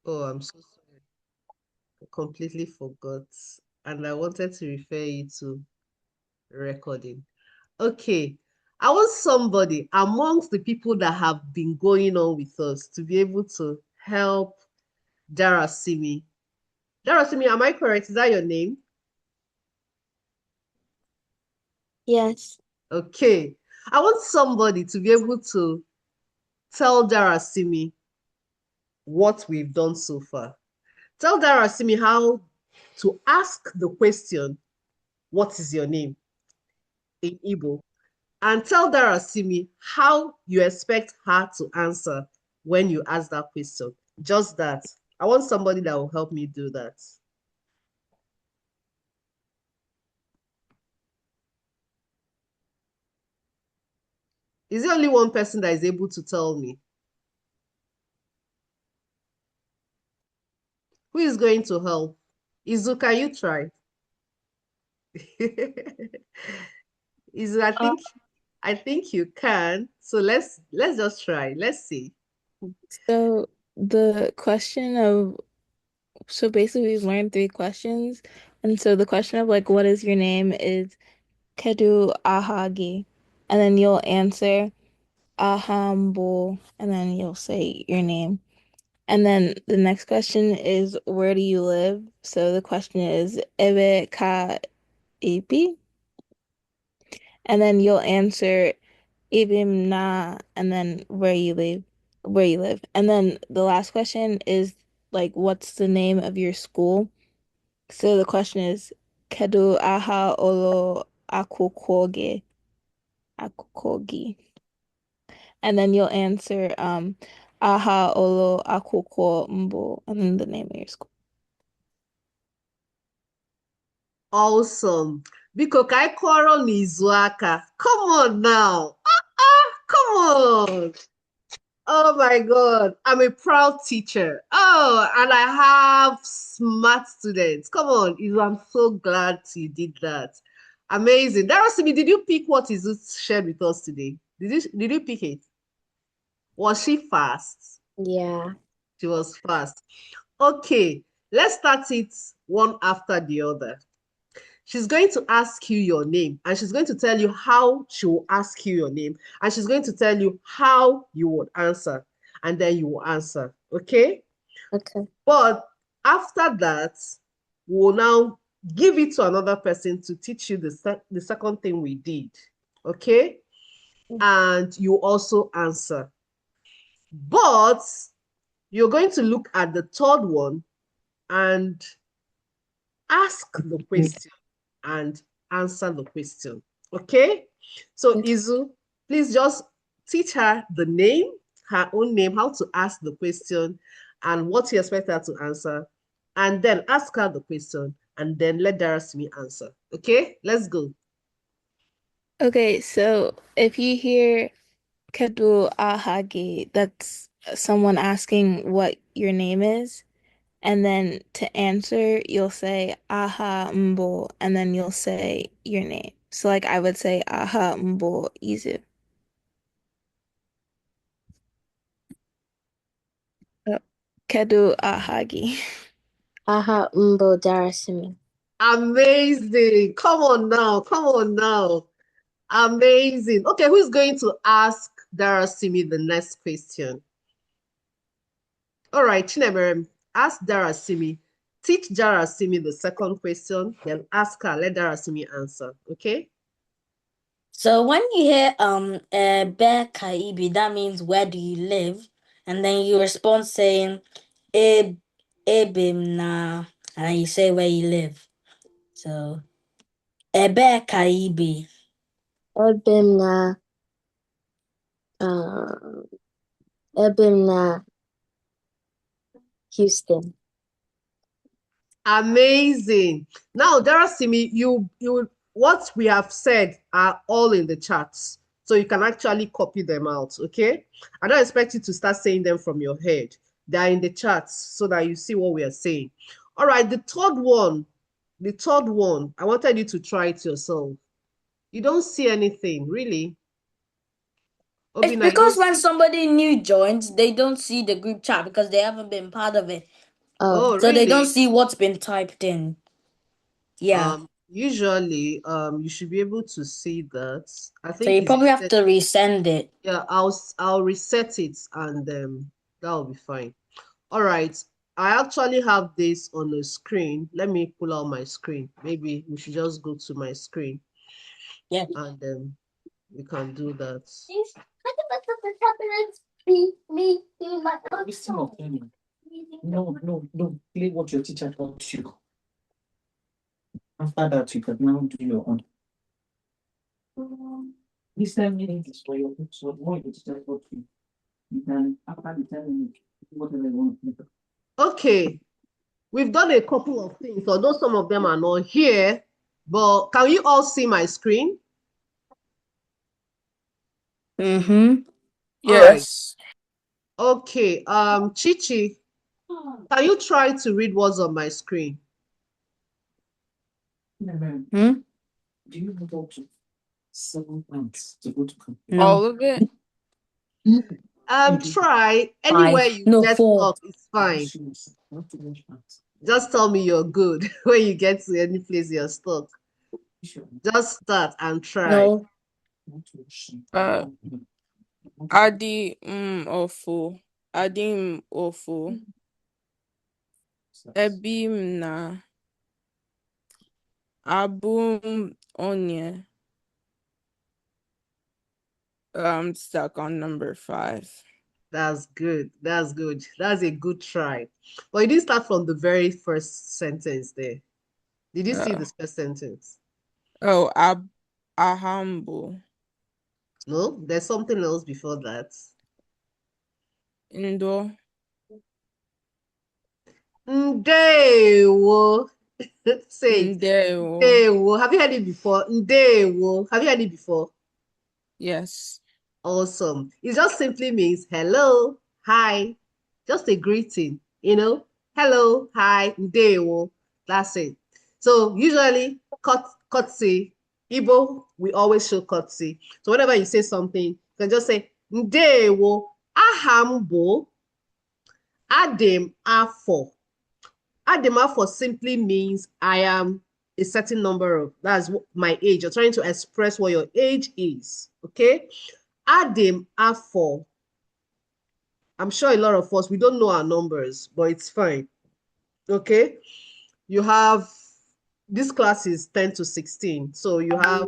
Oh, I'm so sorry. I completely forgot. And I wanted to refer you to recording. Okay. I want somebody amongst the people that have been going on with us to be able to help Darasimi. Darasimi, am I correct? Is that your name? Yes. Okay. I want somebody to be able to tell Darasimi what we've done so far. Tell Darasimi how to ask the question, what is your name in Igbo? And tell Darasimi how you expect her to answer when you ask that question. Just that. I want somebody that will help me do that. Is there only one person that is able to tell me? Who is going to help? Izu, can you try? Izu, Uh, I think you can. So let's just try. Let's see. so the question of so basically we've learned three questions. And so the question of like what is your name is Kedu Ahagi. And then you'll answer Ahambo and then you'll say your name. And then the next question is where do you live? So the question is Ebe ka ibi? And then you'll answer Ibim na and then where you live. And then the last question is like what's the name of your school? So the question is Kedu aha olo akukoge akukogi. And then you'll answer aha olo akwụkwọ mbụ and then the name of your school. Awesome. Biko ka anyị kụọrọ n'izu aka. Come on now. Come on. Oh my God. I'm a proud teacher. Oh, and I have smart students. Come on, Izu, I'm so glad you did that. Amazing. Darasimi, did you pick what Izu shared with us today? Did you pick it? Was she fast? Yeah. She was fast. Okay, let's start it one after the other. She's going to ask you your name and she's going to tell you how she will ask you your name and she's going to tell you how you would answer and then you will answer. Okay? Okay. But after that, we'll now give it to another person to teach you the second thing we did. Okay? And you also answer. But you're going to look at the third one and ask the question and answer the question. Okay? So, Okay. Izu, please just teach her the name, her own name, how to ask the question, and what you expect her to answer. And then ask her the question, and then let Darasimi answer. Okay? Let's go. Okay, so if you hear Kedu Ahagi, that's someone asking what your name is. And then to answer, you'll say aha mbo, and then you'll say your name. So like I would say aha mbo izu. Oh, Kedu ahagi. Aha mbo darasimi. Amazing. Come on now. Come on now. Amazing. Okay, who's going to ask Darasimi the next question? All right, Chinemerem, ask Darasimi. Teach Darasimi the second question, then ask her, let Darasimi answer. Okay? So when you hear Be Kaibi, that means where do you live? And then you respond saying Eb Ebim na and then you say where you live. So Ebe Kaibi. Ebim na uh Ebim na Houston. Amazing. Now, Darasimi, you what we have said are all in the charts. So you can actually copy them out, okay? I don't expect you to start saying them from your head. They are in the charts so that you see what we are saying. All right, the third one, I wanted you to try it yourself. You don't see anything, really. It's Obina, because when somebody new joins, they don't see the group chat because they haven't been part of it. oh, So they don't really? see what's been typed in. Yeah. Usually, you should be able to see that. I So think you it's probably have listed. to resend it. Yeah, I'll reset it and that'll be fine. All right. I actually have this on the screen. Let me pull out my screen. Maybe we should just go to my screen Yeah. and we can do that. Wasting of time. No, no, no. Play what your teacher taught you. After that, you can now do your own. This 10 minutes is for your books. So what your teacher taught you, you can, after the 10 minutes, do whatever you want. Okay. We've done a couple of things, although some of them are not here, but can you all see my screen? Mm-hmm. All right. Yes. Okay. Chichi, can you try to read what's on my screen? Hmm? Do you know how to 7 months to go to camp? All No. of it? Try anywhere 5. you No, get 4. stuck is fine. Not to watch that. Just tell me you're good when you get to any place you're stuck. Just start and try. No. Not to watch Uh, Adi ofu. Adi ofu. Ebi na. Abum onye. I'm stuck on number 5. That's good. That's good. That's a good try. But you didn't start from the very first sentence there. Did you see Uh, the first sentence? oh, ahambu. No, there's something else before that. Indo. Ndewo. Say it. Ndewo. Ndewo. Have you heard it before? Ndewo. Have you heard it before? Yes. Awesome. It just simply means hello, hi, just a greeting, you know? Hello, hi, ndewo. That's it. So usually, courtesy, Igbo, we always show courtesy. So whenever you say something, you can just say ndewo, ahambo, adem afo. Adem afo simply means I am a certain number of, that's my age. You're trying to express what your age is, okay? Adem afo. I'm sure a lot of us, we don't know our numbers, but it's fine. Okay. You have, this class is 10 to 16. So you have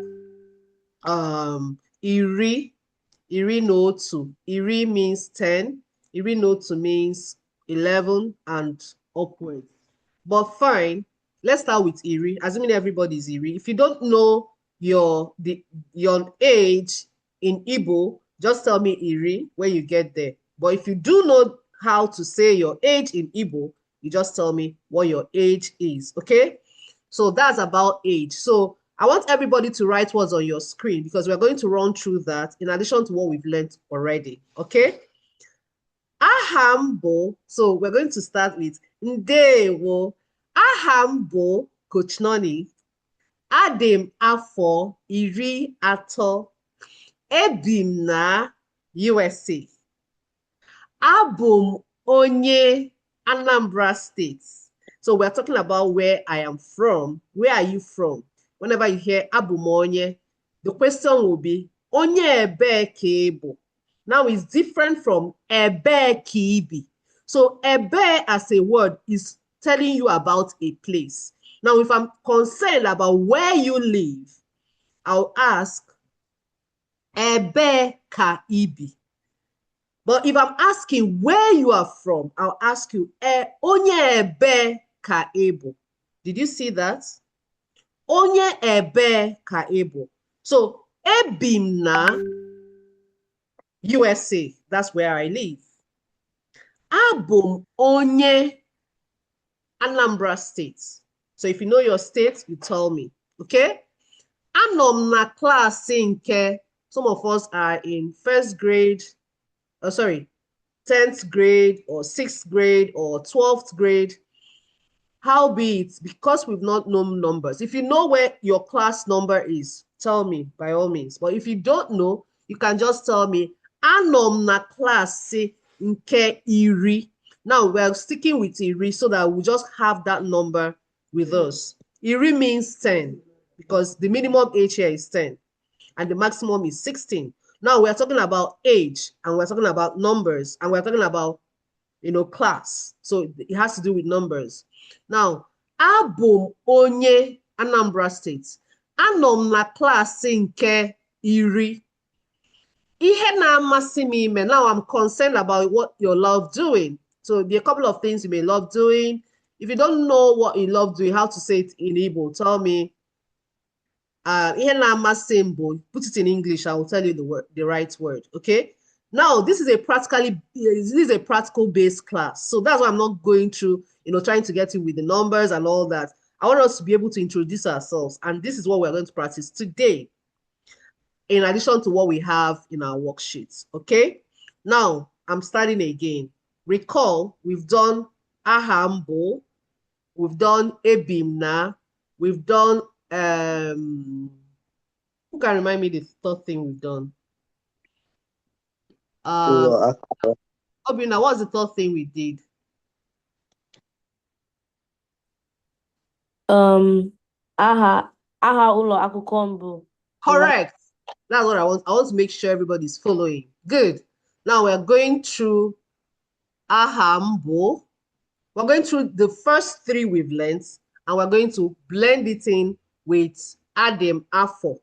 Iri, Iri no 2. Iri means 10. Iri no 2 means 11 and upwards. But fine, let's start with Iri, assuming everybody's Iri. If you don't know your age in Igbo, just tell me Iri when you get there. But if you do know how to say your age in Igbo, you just tell me what your age is, okay? So that's about age. So I want everybody to write what's on your screen because we're going to run through that in addition to what we've learned already, okay? Ahambo. So we're going to start with Ndewo. Ahambo Coach Noni. Adem afọ iri atọ. Ebim na USA. Abum onye Anambra State. So we're talking about where I am from. Where are you from? Whenever you hear abum onye, the question will be onye ebe ka ị bụ. Now it's different from ebe ka ị bi. So ebe as a word is telling you about a place. Now if I'm concerned about where you live, I'll ask ebe ka ị bi. But if I'm asking where you are from, I'll ask you, onye ebe ka ị bụ. Did you see that? Onye ebe ka ị bụ. So, ebi m na USA. That's where I live. Abụ m onye Anambra State. So if you know your state, you tell me. Okay? Anọ m na klaasị nke, some of us are in first grade, 10th grade or 6th grade or 12th grade. Howbeit, because we've not known numbers, if you know where your class number is, tell me by all means. But if you don't know, you can just tell me, Anọ m na klaasị nke iri. Now we're sticking with iri so that we just have that number with us. Iri means 10 because the minimum age here is 10 and the maximum is 16. Now we're talking about age and we're talking about numbers and we're talking about, class. So it has to do with numbers. Now, abụ m onye Anambra State. Anọ m na klaasị nke iri. Ihe na-amasị m ime. Now I'm concerned about what you love doing. So there are a couple of things you may love doing. If you don't know what you love doing, how to say it in Igbo, tell me. Ihe na-amasị m bụ, put it in English, I will tell you the right word. Okay. Now this is a practical based class. So that's why I'm not going through, trying to get you with the numbers and all that. I want us to be able to introduce ourselves. And this is what we're going to practice today, in addition to what we have in our worksheets. Okay. Now I'm starting again. Recall, we've done ahambo, we've done ebimna, we've done who can remind me the third thing we've done? Obina, what's the third thing we did? Aha ụlọ akwụkwọ mbụ. Correct. That's what I want. I want to make sure everybody's following. Good. Now we're going through ahambo. We're going through the first three we've learned, and we're going to blend it in with adem afo.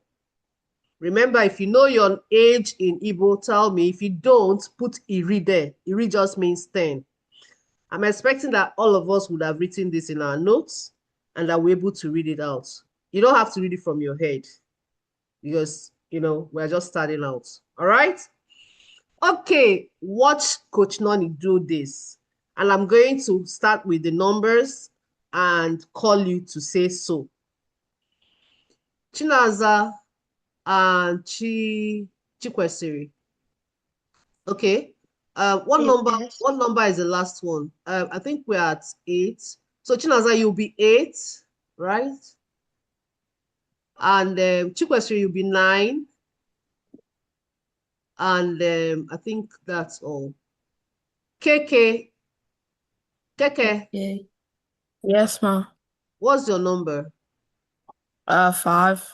Remember, if you know your age in Igbo, tell me. If you don't, put iri there. Iri just means 10. I'm expecting that all of us would have written this in our notes and that we're able to read it out. You don't have to read it from your head because, we're just starting out. All right? Okay, watch Coach Noni do this. And I'm going to start with the numbers and call you to say so. Chinaza and Chikwesiri. Okay. What number is the last one? I think we're at 8. So Chinaza, you'll be 8, right? And Chikwesiri, you'll be 9. And I think that's all. Keke. Okay. Yes, ma. What's your number? 5.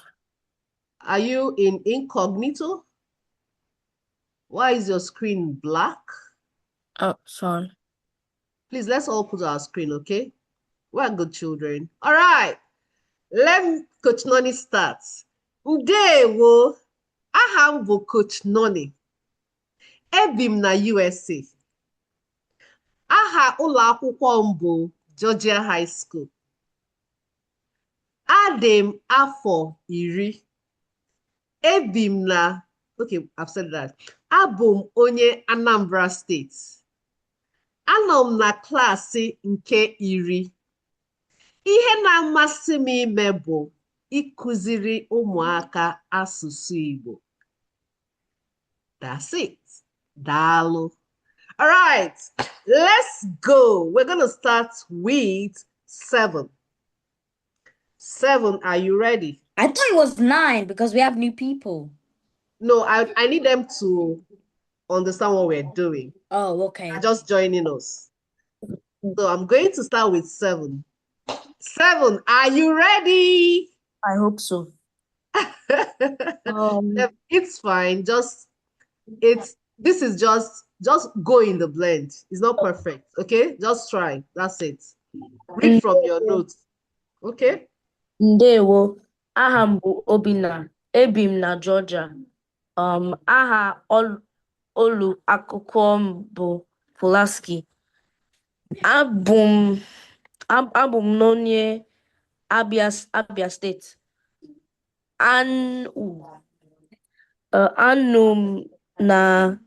Are you in incognito? Why is your screen black? Oh, sorry. Please, let's all put our screen, okay? We're good children. All right. Let Coach Noni start. Ndewo. Aha m bụ Coach Noni. Ebi m na USA. Aha ụlọ akwụkwọ m bụ Georgia High School. Adị m afọ 10. Ebi m na, okay, I've said that. Abụ m onye Anambra State. Anọ m na klaasị nke 10. Ihe na-amasị m ime bụ ịkụziri ụmụaka asụsụ Igbo. That's it. Daalụ. All right, let's go. We're going to start with 7. 7, are you ready? I thought it was 9 because we have new people. No, I need them to understand what we're doing. Oh, okay. They're just joining us. So I'm going to start with 7. 7, are you ready? I hope so. It's fine. This is just go in the blend. It's not perfect. Okay, just try. That's it. Read from your notes. Okay. Ndewo. Aha m bụ Obinna. Ebi m na Georgia. Aha olu akwụkwọ m bụ Pulaski. Abụ m n'onye Abia State. Anụ m na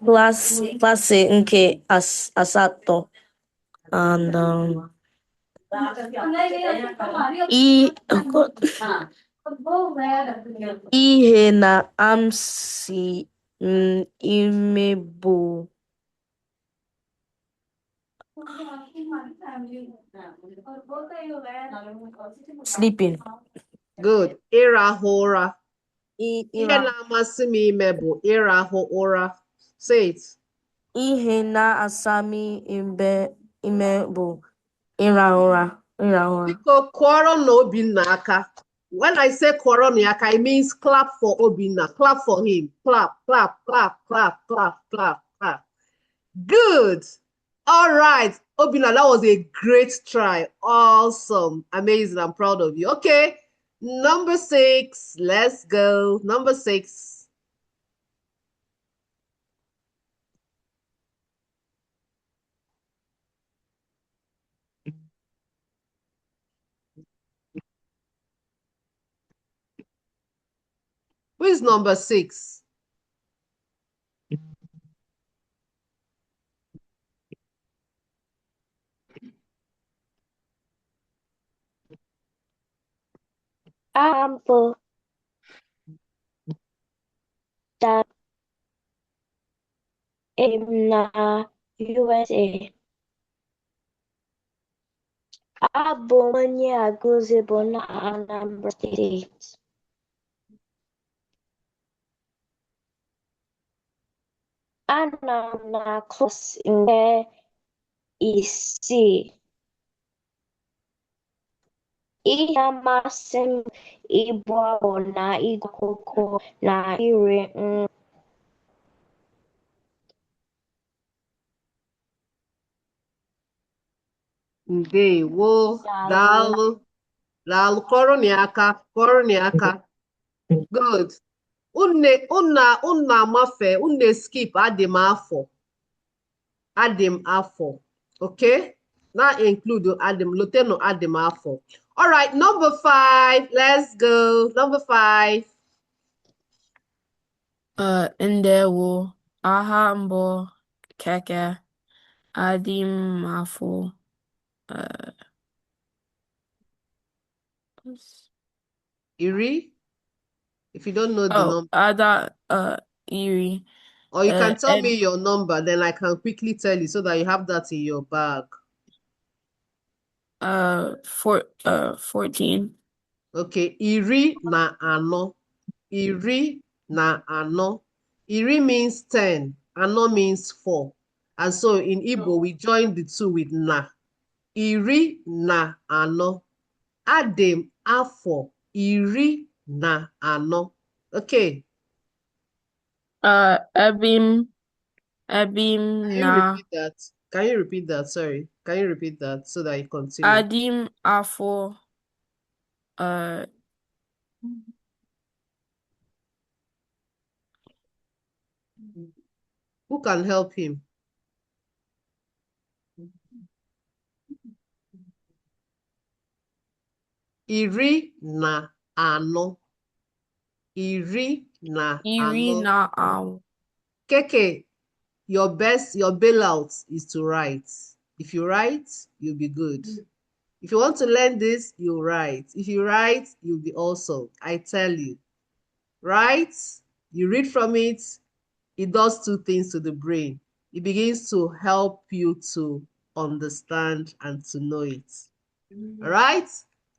klaasị nke asatọ. And ihe na-amasị m ime bụ sleeping. Good. Ịrahụ ụra. Ihe Ira. na-amasị m ime bụ ịrahụ ụra. Say it. Ihe na-asami ime bụ ịra ụra. Biko kụọrọ na Obinna aka. When I say kụọrọ na aka, it means clap for Obinna. Clap for him. Clap, clap, clap, clap, clap, clap, clap. Good. All right. Obinna, that was a great try. Awesome. Amazing. I'm proud of you. Okay. Number 6. Let's go. Number 6. Who is number 6? Ample that in USA. Abụ m onye Agụzị bụ na Anambra Steeti. Anọ m na klas nke 6. Ihe amasị m ịbụ abụ na ịgụ akụkọ na iri nri. Ndewo. Daalụ. Daalụ. Kụọrọ na aka. Kụọrọ na aka. Good. Unu amafe. Unu skip adị m afọ. Adị m afọ. Okay? That include Adam. Loteno Adam afọ. All right. Number 5. Let's go. Number 5. Ndewo. Aha mbụ keke. Adị m afọ. Iri? If you don't know the number. Ada iri. Or you can tell me your number, then I can quickly tell you so that you have that in your bag. 14. Okay, iri na ano. Iri na ano. Iri means 10. Ano means 4. And so in Igbo, we join the two with na. Iri na ano. Adem afọ iri na ano. Okay. Ebim Can you na repeat that? Can you repeat that? Sorry. Can you repeat that so that you continue? Adim afọ Who can help him? Iri na ano. Iri na iri ano. na anọ. Keke, your bailout is to write. If you write, you'll be good. If you want to learn this, you write. If you write, you'll be awesome. I tell you. Write, you read from it, it does two things to the brain. It begins to help you to understand and to know it. All right?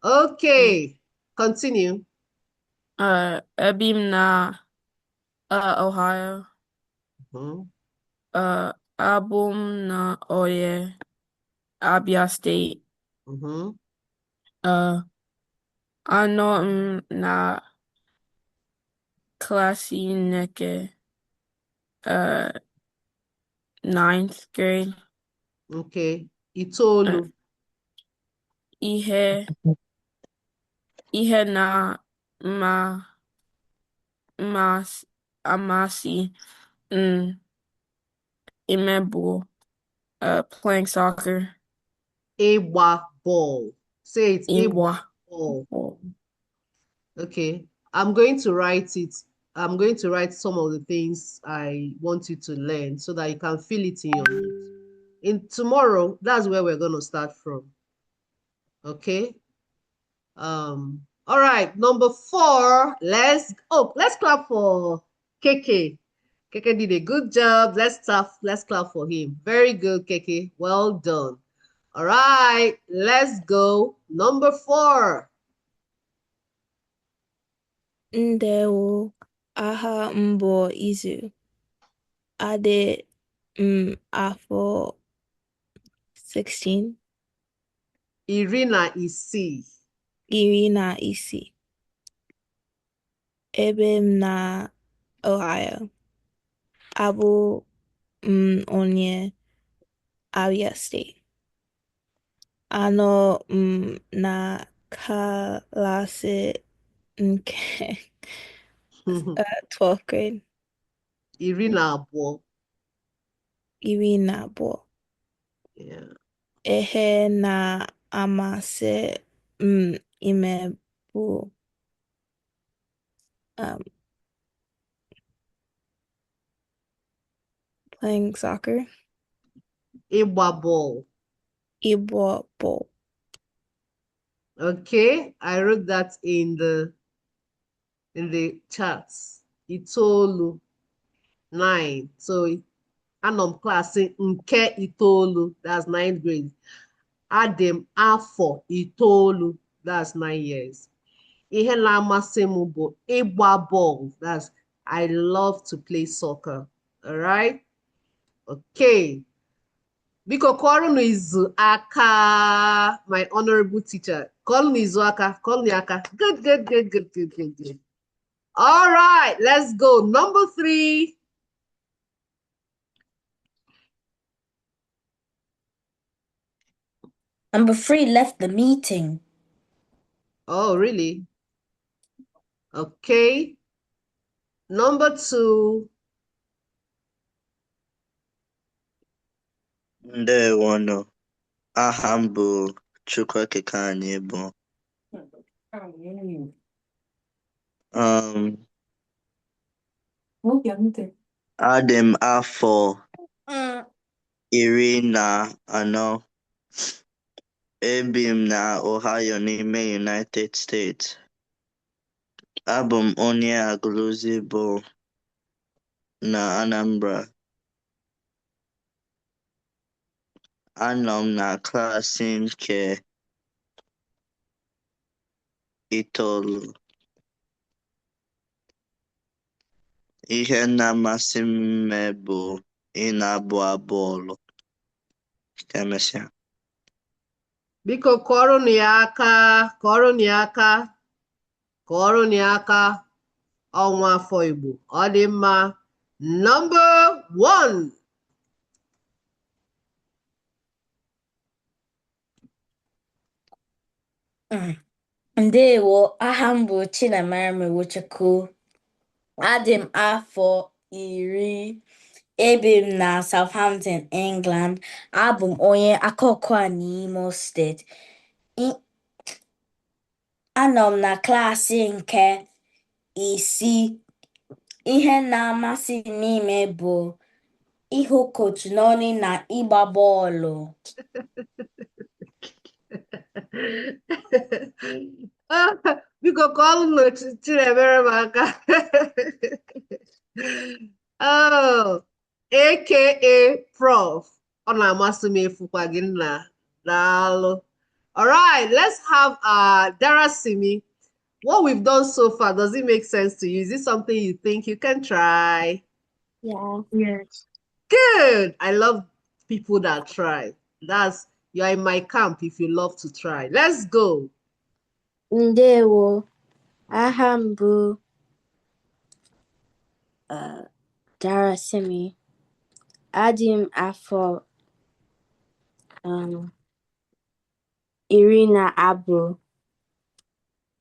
Okay. Continue. Ebim na Ohio. Abum na Oye, Abia State. Ano na klasi neke 9th grade. Okay. Itoolu. Ihe na amasi imebu playing soccer. Ịgba ball. Say it. Ịgba Ball. Okay. I'm going to write it. I'm going to write some of the things I want you to learn so that you can feel it in your notes. In tomorrow, that's where we're going to start from. Okay. All right. Number 4. Let's clap for KK. KK did a good job. Let's clap for him. Very good, KK. Well done. All right. Let's go. Number 4. Ndewo, aha mbụ izu. Adị afọ 16. iri na isii. Iri na isii. Ebe m na Ohio. Abụ onye Abia State. Anọ na klaasị nke 12th grade. iri na abụọ. Iri na abụọ. Yeah. Ihe na-amasị ime bụ playing soccer. Ịgba ball. Igbo ball. Okay, I wrote that in the charts. Itoolu, 9. So anọ m klaasị nke itoolu, that's 9th grade. Adị m afọ itoolu, that's 9 years. Ihe na-amasị m bụ ịgba ball, that's I love to play soccer. All right? Okay. Biko kọọrọ n'izu aka, my honorable teacher. Kọọrọ n'izu aka, kọọrọ n'aka. Good, good, good, good, good, good, good. All right, let's go. Number 3. Number 3 left the meeting. Oh, really? Okay. Number 2. Ndewo, aha m bụ Chukwuekike anyị bụ adị m afọ 14. Ebi m na Ohio n'ime United States. Abụ m onye agụlụzi bụ na Anambra. Anọ m na klaasị nke itoolu. Ihe na-amasị m bụ ị na-abụ bọọlụ. Ka emesịa. Biko kọọrọ ya aka, kọọrọ ya aka, kọọrọ ya aka. Ọnwa afọ Igbo. Ọ dị mma. Number 1. Ndewo, aha m bụ Chinamara Mewochukwu. Adị m afọ 10. Ebi m na Southampton, England. Abụ m onye akụkọ n'Imo State. Anọ m na klaasị nke 6. Ihe na-amasị m ime bụ ịhụ coach n'ọnụ na ịgba bọọlụ. Biko kọọrọ Chinemere m aka. Oh, aka Prof. Ọ na-amasị m ịfụkwa gị nna. Daalụ. All right, let's have Darasimi. What we've done so far, does it make sense to you? Is it something you think you can try? Yeah. Yes. Good. I love people that try. You're in my camp if you love to try. Let's go. Ndewo, aha m bụ Darasimi. Adị m afọ 12.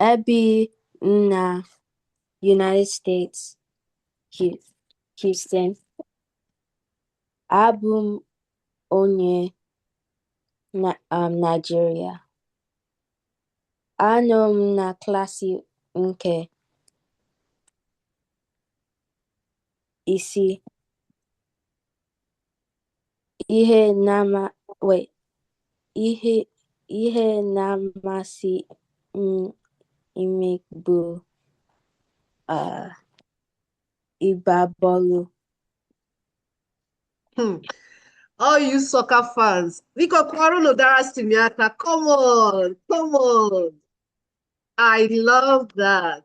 Ebi m na United States, Houston. Abụ m onye Nigeria. Anọ m na klaasị nke 6. Ihe na-amasị m ime bụ ịgba bọọlụ. All you soccer fans, Biko kọọrọ Darasimi aka. Come on, come on. I love that.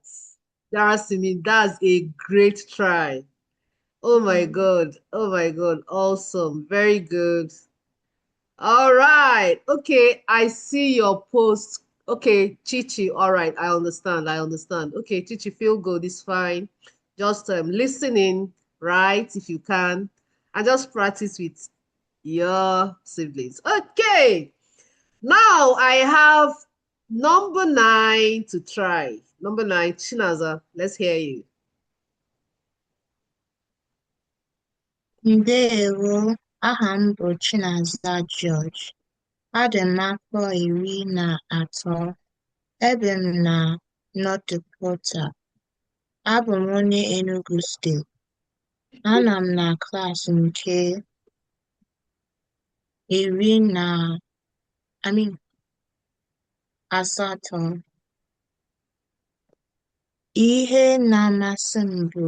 Darasimi, that's a great try. Oh my God. Oh my God. Awesome. Very good. All right. Okay, I see your post. Okay, Chichi. All right, I understand. I understand. Okay, Chichi, feel good. It's fine. Just listening, right? If you can, and just practice with your siblings. Okay. Now I have number 9 to try. Number 9, Chinaza. Let's hear you. Ndewo, aha m bụ Chinaza George. Adị m afọ 13. Ebi m na North Dakota. Abụ m onye Enugu steeti. Anọ m na klaasị nke asatọ. Ihe na-amasị m bụ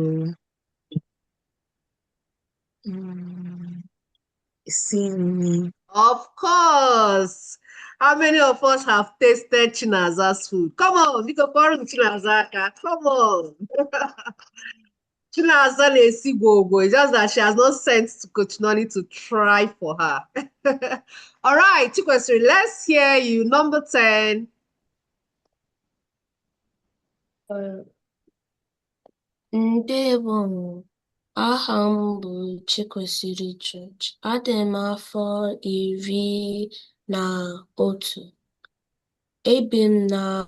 isi nri. Of course. How many of us have tasted Chinaza's food? Come on, Biko Koru Chinazaka. Come on. Chinaza na-esi gwogwo. It's just that she has not sent to Coach Noni to try for her. All right, Chikwesiri, let's hear you. Number 10. Ndewo, aha m bụ Chikwesiri George. Adị m afọ 11. Ebi m na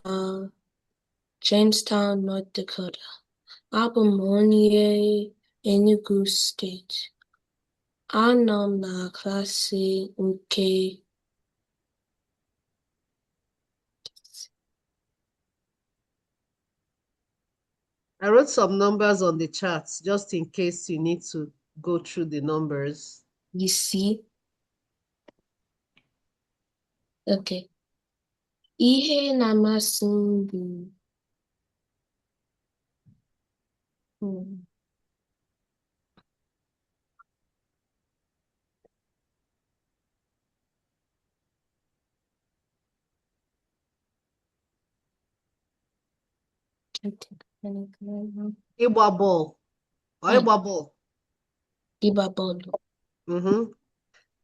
Jamestown, North Dakota. Abụ m onye Enugu steeti. Anọ m na klaasị nke I wrote some numbers on the charts just in case you need to go through the numbers. isii. Okay. Ihe na-amasị m bụ Igba ball. Or Igba ball. ịgba bọọlụ.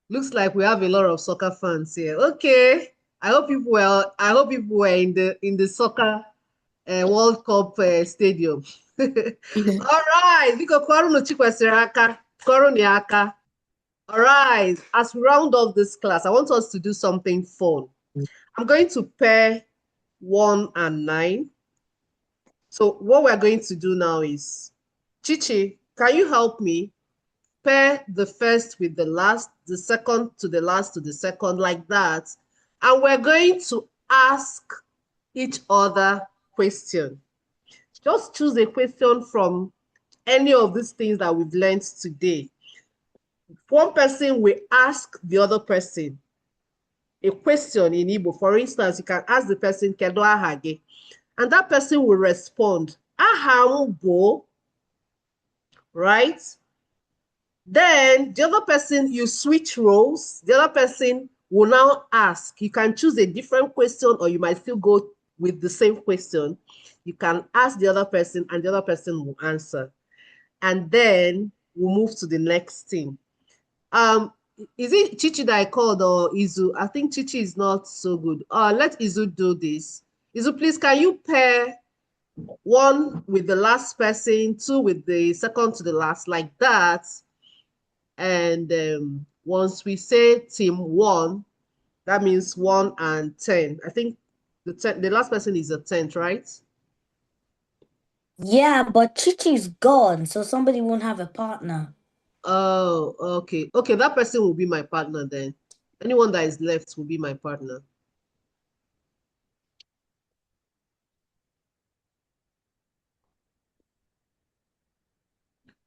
Looks like we have a lot of soccer fans here. Okay. I hope people were in the soccer World Cup stadium. All right. Biko Koru no Chikwesiri aka. Koru ni aka. All right. As we round off this class, I want us to do something fun. I'm going to pair 1 and 9. So what we're going to do now is, Chichi, can you help me pair the first with the last, the second to the last to the second, like that? And we're going to ask each other question. Just choose a question from any of these things that we've learned today. One person will ask the other person a question in Igbo. For instance, you can ask the person, Kedu aha gị? And that person will respond, aha m bụ, right? Then the other person, you switch roles. The other person will now ask. You can choose a different question, or you might still go with the same question. You can ask the other person and the other person will answer. And then we'll move to the next thing. Is it Chichi that I called or Izu? I think Chichi is not so good. Let Izu do this. Izu, please, can you pair 1 with the last person, 2 with the second to the last, like that? And once we say team 1, that means 1 and 10. I think the last person is a 10th, right? Yeah, but Chichi's gone, so somebody won't have a partner. Oh, okay. Okay, that person will be my partner then. Anyone that is left will be my partner.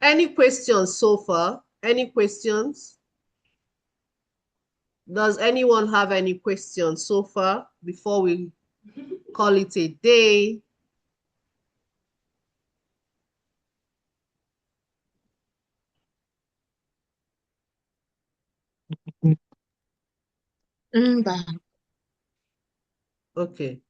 Any questions so far? Any questions? Does anyone have any questions so far before we call it a day? Mba. Okay.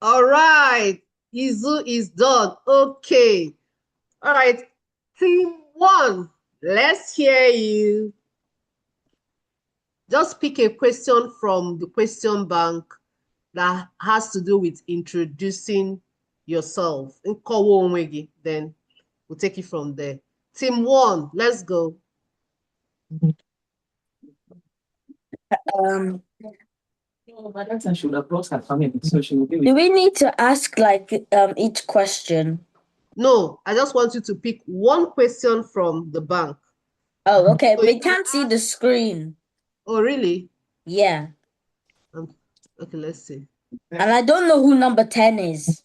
All right. Izu is done. Okay. All right. Team 1, let's hear you. Just pick a question from the question bank that has to do with introducing yourself. Then we'll take it from there. Team 1, let's go. Do we need to ask like each question? No, I just want you to pick one question from the bank. Oh, okay. So We you can can't see the screen. Oh, really? Yeah. Okay, let's see. And I don't know who number 10 is.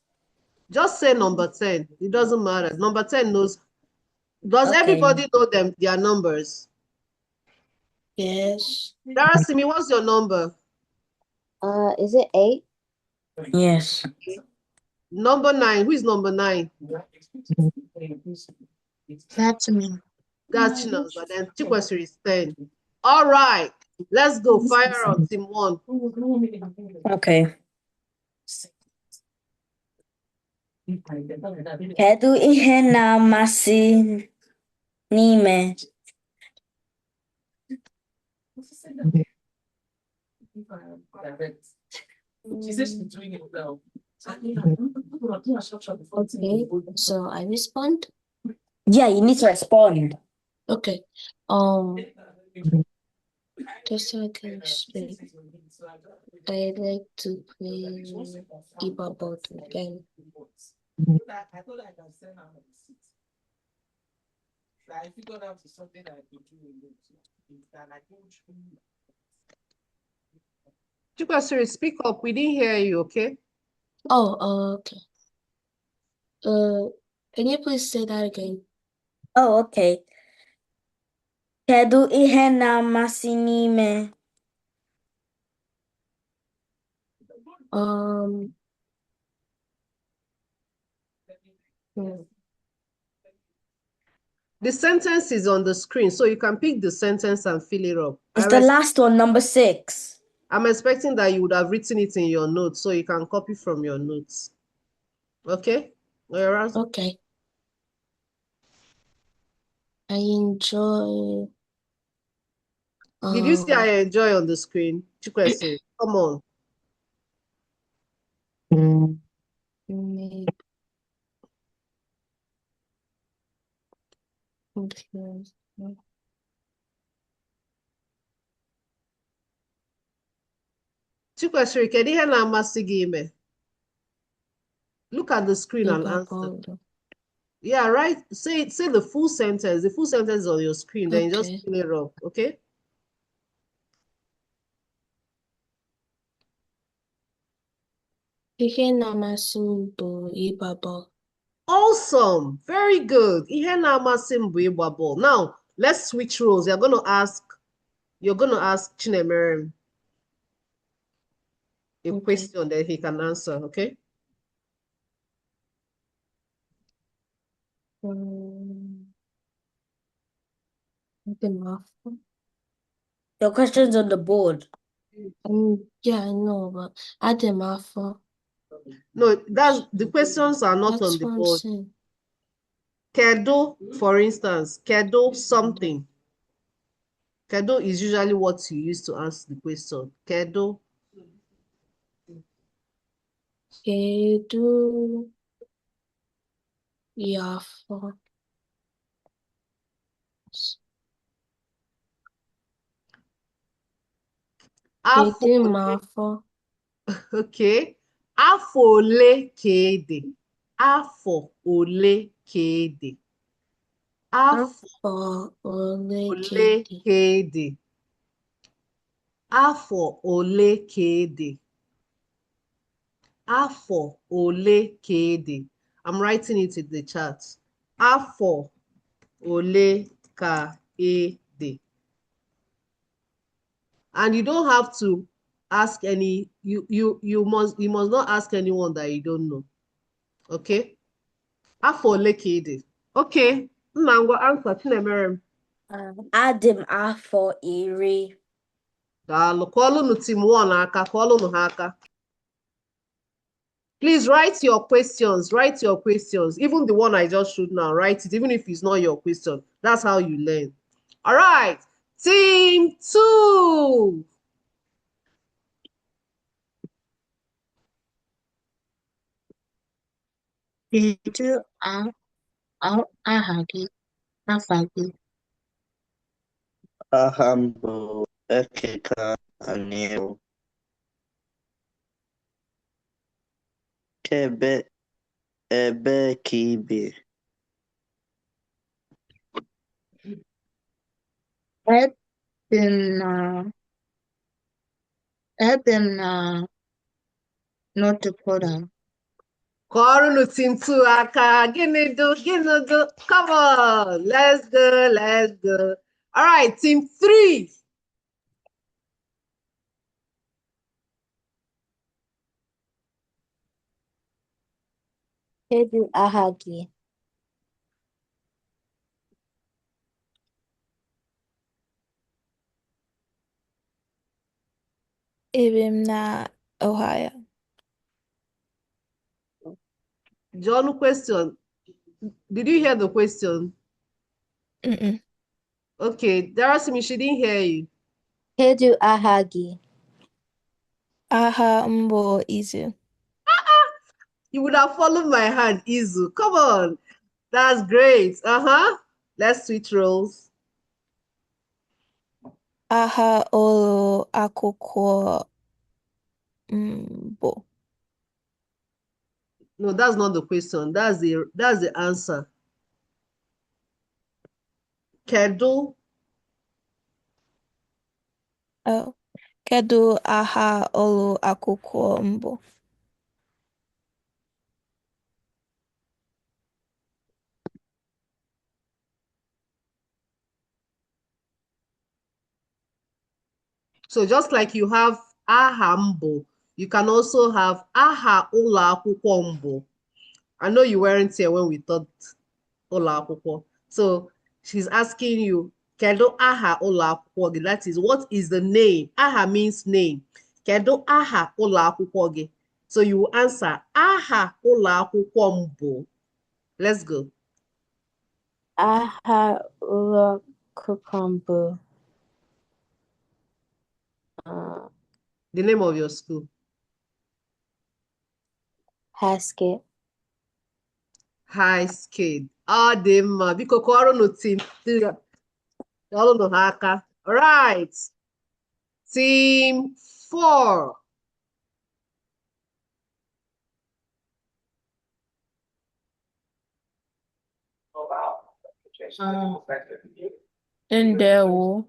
Just say number 10. It doesn't matter. Number 10 knows. Does Okay. everybody know their numbers? Yes. Darasimi, what's your number? Is it 8? Yes. Number 9. Who is number 9? That's me. That's Chinoza. Then Chikwesiri is 10. All right. Let's go. Fire on team 1. Okay. Kedu ihe na-amasị n'ime? Okay, so I respond. Yeah, you need to respond. Okay. Just so I can speak. I like to play Igbo board again. I figured out something I could do. Chikwesiri, speak up. We didn't hear you, okay? Oh, okay. Can you please say that again? Oh, okay. Kedu ihe na-amasị n'ime? The sentence is on the screen, so you can pick the sentence and fill it up. It's the last one, number 6. I'm expecting that you would have written it in your notes, so you can copy from your notes. Okay? Okay. I enjoy. Did you see I enjoy on the screen? Chikwesiri, come on. Chikwesiri, kedu ihe na-amasị gị ime? Look at the screen and answer. Yeah, right. Say the full sentence. The full sentence is on your screen. Then you just fill it up. Okay. Ihe na-amasị m bụ ịgba bọọlụ. Awesome. Very good. Ihe na-amasị m bụ ịgba ball. Now, let's switch roles. You're going to ask Chinemerem a question that he can answer, okay? Your question's on the board. Yeah, I know, but adị m afọ. No, the questions are not on the board. Kedu, for instance, kedu something. Kedu is usually what you use to ask the question. Kedu. Kedu afọ. Kedu m afọ. Okay. Afọ ole ka ị dị? Afọ ole ka ị dị? Afọ ole ka ị dị? Afọ ole ka ị dị? Afọ ole ka ị dị? I'm writing it in the chat. Afọ ole ka ị dị? And you don't have to ask any, you must not ask anyone that you don't know. Okay? Afọ ole ka ị dị? Okay. Nna ngwa answer Chinemerem. Adị m afọ 10. Daalụ. Kụọlụnụ team 1 aka. Kụọlụnụ ha aka. Please write your questions. Write your questions. Even the one I just showed now, write it, even if it's not your question. That's how you learn. All right. Team 2. Kedu aha gị, afa gị? Aha m bụ Ekeka Aniru. Ebe ka ị bi? Ebe m na North Dakota. Kọrụnụ team 2 aka. Gịnị do? Come on. Let's go. All right, team 3. Kedu aha gị? Ebi m na Ohio. John, question. Did you hear the question? Mm-mm. Okay, Darasimi, she didn't hear you. Kedu aha gị? Aha m bụ Izu. You would have followed my hand, Izu. Come on. That's great. Let's switch roles. Aha ụlọ akwụkwọ m bụ. No, that's not the question. That's the answer. Kedu. Oh. Kedu aha ụlọ akwụkwọ m bụ? So just like you have aha mbo, you can also have aha ụlọ akwụkwọ mbo. I know you weren't here when we taught ụlọ akwụkwọ. So she's asking you, kedu aha ụlọ akwụkwọ gị? That is, what is the name? Aha means name. Kedu aha ụlọ akwụkwọ gị? So you will answer aha ụlọ akwụkwọ m bụ. Let's go. Aha ụlọ akwụkwọ m bụ The name of your school. Haskell. High scale. Ọ dị mma. Biko kọọrọnụ team 3. Kọọrọnụ ha aka. All right. Team 4. Ndewo.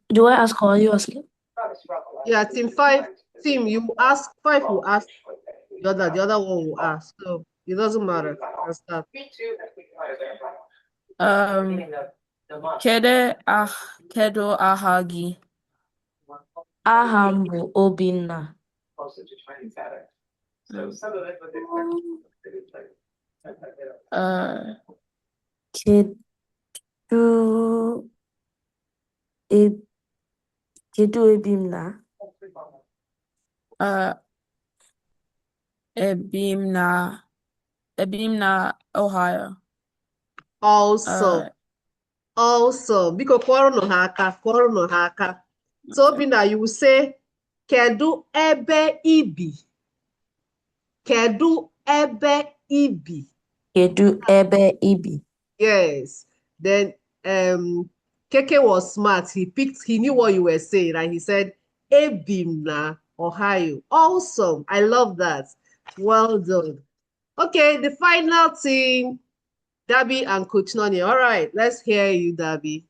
Do I ask or are you asking? Yeah, team 5. Team, you ask 5 will ask the other one will ask. So it doesn't matter. Let's start. Kedu aha gị? Aha m bụ Obinna. Kedu ebe m na? Ebi m na Ohio. Also, biko kọọrọnụ ha aka. So Obinna, you will say, kedu ebe ibi? Kedu ebe ibi? Kedu ebe ibi? Yes. Then Keke was smart. He knew what you were saying, and he said, Ebimna, Ohio. Awesome. I love that. Well done. Okay, the final team, Dabi and Coach Noni. All right, let's hear you, Dabi.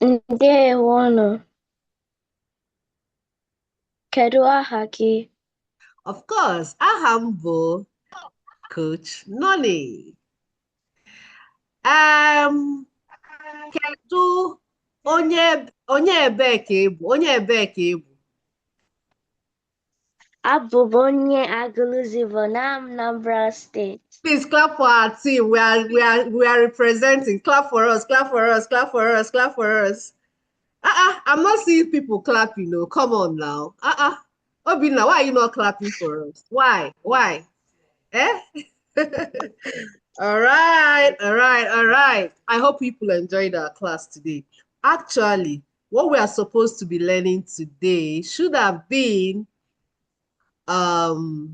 Ndewo. Kedu aha gị? Of course, aha m bụ Coach Noni. Kedu onye ebee ka ị bụ? Abubonye Aguluzivo na Anambra State. Please clap for our team. We are representing. Clap for us, clap for us, clap for us, clap for us. I'm not seeing people clapping, no. Come on now. Obina, why are you not clapping for us? Why? Why? Eh? All right, all right, all right. I hope people enjoyed our class today. Actually, what we are supposed to be learning today should have been our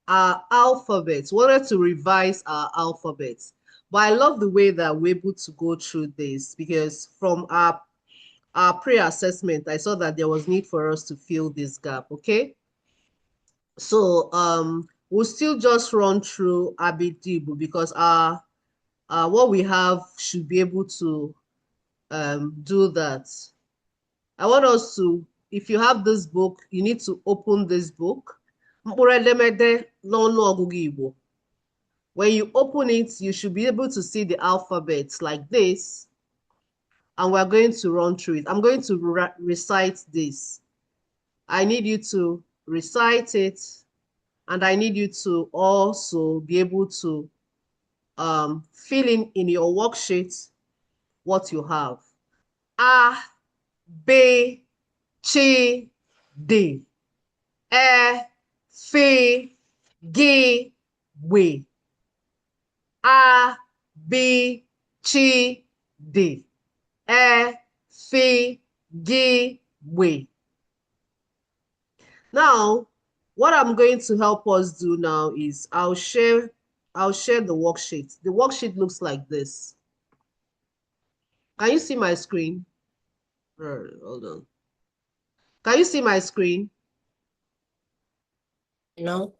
alphabets. Wanted to revise our alphabets. But I love the way that we're able to go through this because from our pre-assessment, I saw that there was need for us to fill this gap, okay? So we'll still just run through Abidibu because what we have should be able to do that. I want us to, if you have this book, you need to open this book. When you open it, you should be able to see the alphabets like this. And we're going to run through it. I'm going to recite this. I need you to recite it. And I need you to also be able to fill in your worksheet what you have. A, B, C, D. E, F, G, W. A, B, C, D. E, F, G, W. Now, what I'm going to help us do now is I'll share the worksheet. The worksheet looks like this. Can you see my screen? Hold on. Can you see my screen? No.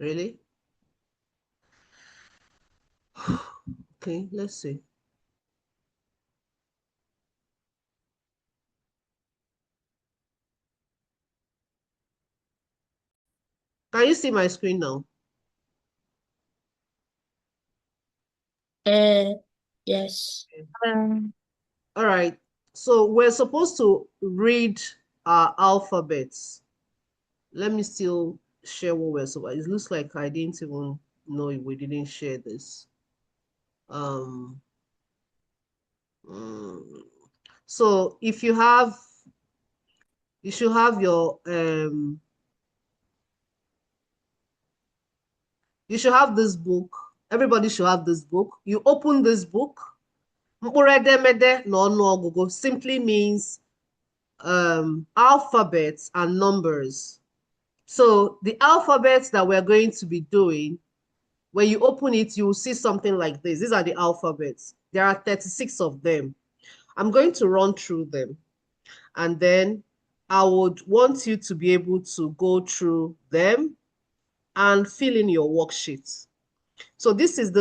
Really? Okay, let's see. Can you see my screen now? Yes. All right. So we're supposed to read our alphabets. Let me still share what we're supposed. It looks like I didn't even know if we didn't share this. So if you have, you should have your you should have this book. Everybody should have this book. You open this book. Simply means alphabets and numbers. So the alphabets that we're going to be doing, when you open it, you will see something like this. These are the alphabets. There are 36 of them. I'm going to run through them. And then I would want you to be able to go through them and fill in your worksheets. So this is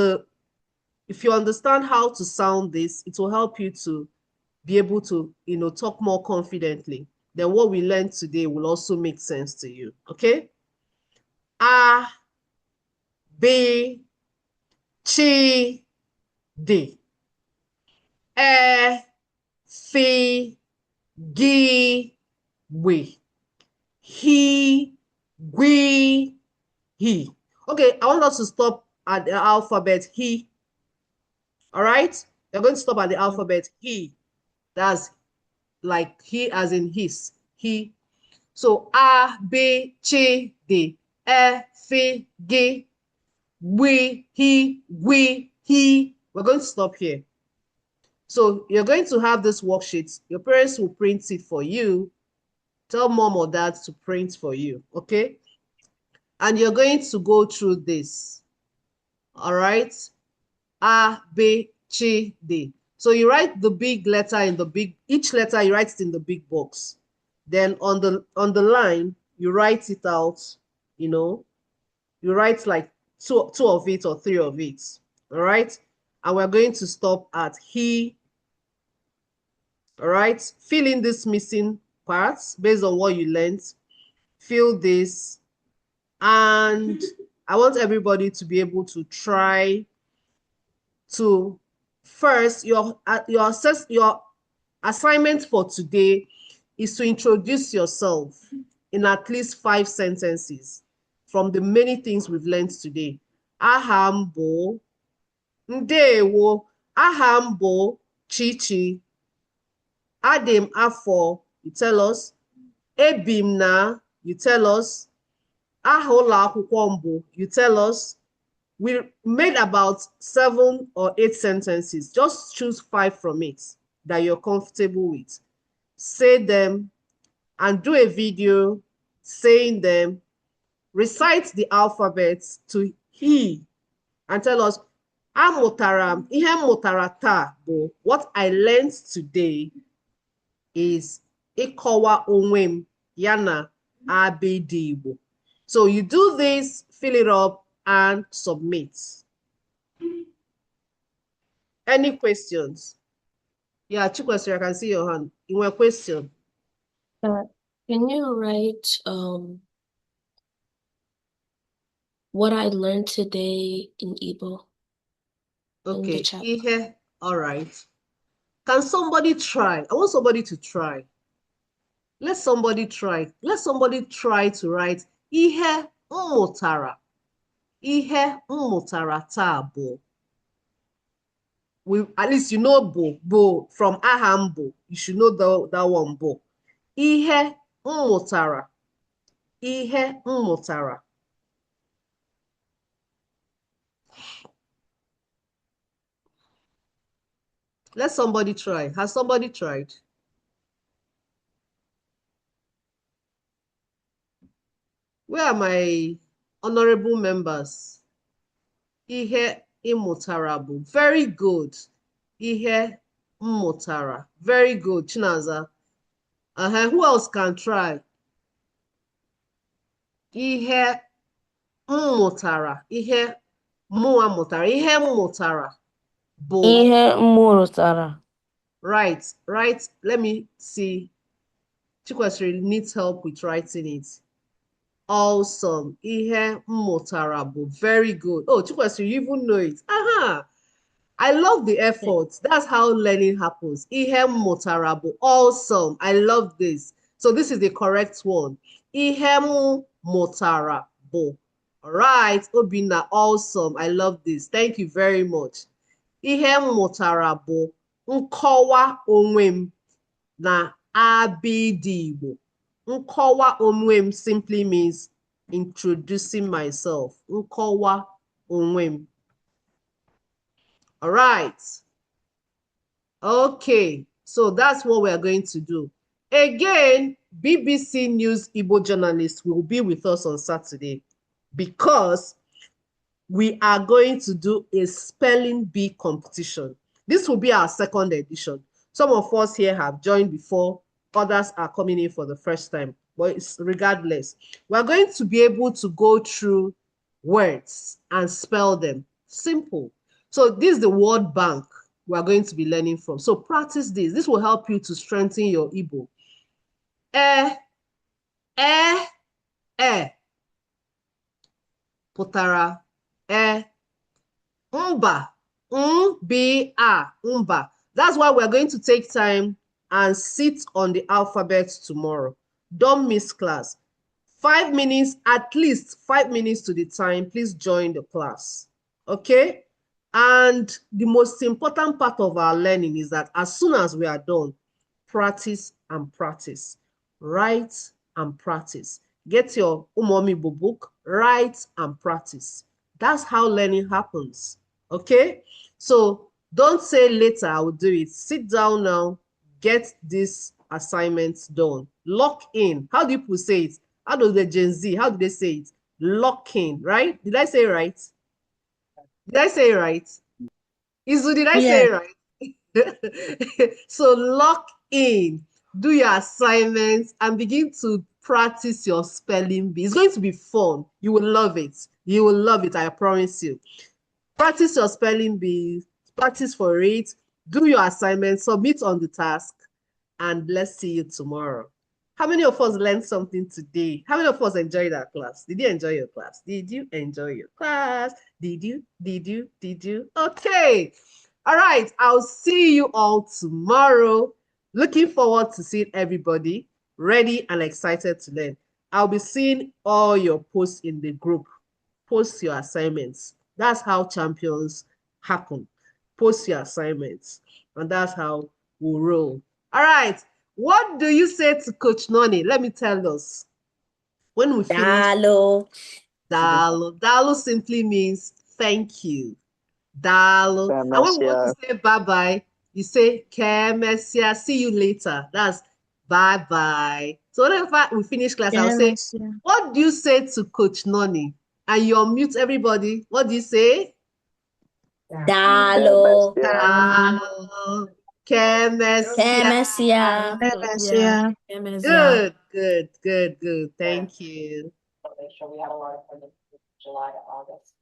if you understand how to sound this, it will help you to be able to, talk more confidently. Then what we learned today will also make sense to you, okay? A, B, C, D. E, F, G, W. He, we, he. Okay, I want us to stop at the alphabet he. All right? You're going to stop at the alphabet he. That's like he as in his. He. So A, B, C, D, E, F, G, we, he, we, he. We're going to stop here. So you're going to have this worksheet. Your parents will print it for you. Tell mom or dad to print for you, okay? And you're going to go through this. All right? A, B, C, D. So you write the big letter in the big, each letter you write it in the big box. Then on the line, you write it out, you write like two of it or three of it. All right? And we're going to stop at he. All right? Fill in this missing parts based on what you learned. Fill this. And I want everybody to be able to try to first, your assignment for today is to introduce yourself in at least 5 sentences from the many things we've learned today. Aha m bụ Ndewo. Aha m bụ Chichi. Adị m afọ, you tell us. Ebi m na, you tell us. Aha ụlọ akwụkwọ m bụ, you tell us. We made about 7 or 8 sentences. Just choose 5 from it that you're comfortable with. Say them and do a video saying them. Recite the alphabets to he and tell us, amụtara, ihe m mụtara taa bụ, what I learned today is ịkọwa onwe m yana abịdị Igbo. So you do this, fill it up, and submit. Any questions? Yeah, Chikwesi, I can see your hand. You have a question? Can you write what I learned today in Igbo in the Okay, chat? Ihe, all right. Can somebody try? I want somebody to try. Let somebody try. Let somebody try to write Ihe mmụtara. Ihe mmụtara taa bụ. At least you know bo from ahambo. You should know that one bo. Ihe mmụtara. Ihe mmụtara. Let somebody try. Has somebody tried? Where are my honorable members? Ihe mmụtara bụ. Very good. Ihe mmụtara. Very good. Chinaza. Who else can try? Ihe mmụtara. Ihe mụa mụtara. Ihe mmụtara bụ. Ihe mmụtara. Right. Let me see. Chikwesiri needs help with writing it. Awesome. Ihe mmụtara bụ. Very good. Oh, Chikwesiri, you even know it. I love the effort. That's how learning happens. Ihe mmụtara bụ. Awesome. I love this. So this is the correct one. Ihe mmụtara bụ. All right. Obina, awesome. I love this. Thank you very much. Ihe mmụtara bụ nkọwa onwe m na abịdị Igbo. Nkọwa onwe m simply means introducing myself. Nkọwa onwe m. All right. Okay. So that's what we are going to do. Again, BBC News Igbo journalists will be with us on Saturday because we are going to do a spelling bee competition. This will be our 2nd edition. Some of us here have joined before. Others are coming in for the first time. But it's regardless. We're going to be able to go through words and spell them. Simple. So this is the word bank we're going to be learning from. So practice this. This will help you to strengthen your Igbo. Pụtara mba. Mba. That's why we're going to take time and sit on the alphabet tomorrow. Don't miss class. 5 minutes, at least 5 minutes to the time. Please join the class. Okay? And the most important part of our learning is that as soon as we are done, practice and practice. Write and practice. Get your Umuoma book, write and practice. That's how learning happens. Okay? So don't say later, I will do it. Sit down now, get this assignment done. Lock in. How do people say it? How do the Gen Z, how do they say it? Lock in, right? Did I say it right? Did I say it right? Izu, did I say it right? So lock in, do your assignments, and begin to practice your spelling bee. It's going to be fun. You will love it. You will love it, I promise you. Practice your spelling bee, practice for it, do your assignment, submit on the task, and let's see you tomorrow. How many of us learned something today? How many of us enjoyed our class? Did you enjoy your class? Did you enjoy your class? Did you? Okay. All right. I'll see you all tomorrow. Looking forward to seeing everybody ready and excited to learn. I'll be seeing all your posts in the group. Post your assignments. That's how champions happen. Post your assignments. And that's how we'll roll. All right. What do you say to Coach Noni? Let me tell us. When we finish, Dalo. Dalo. Dalo simply means thank you. Dalo. And when we want to say bye-bye, you say Kemesia. See you later. That's bye-bye. So whenever we finish class, I'll say, what do you say to Coach Noni? And you unmute everybody. What do you say? Dalo. Dalo. Kemesia. Kemesia. Good. Thank you. Make sure we have a lot of July to August.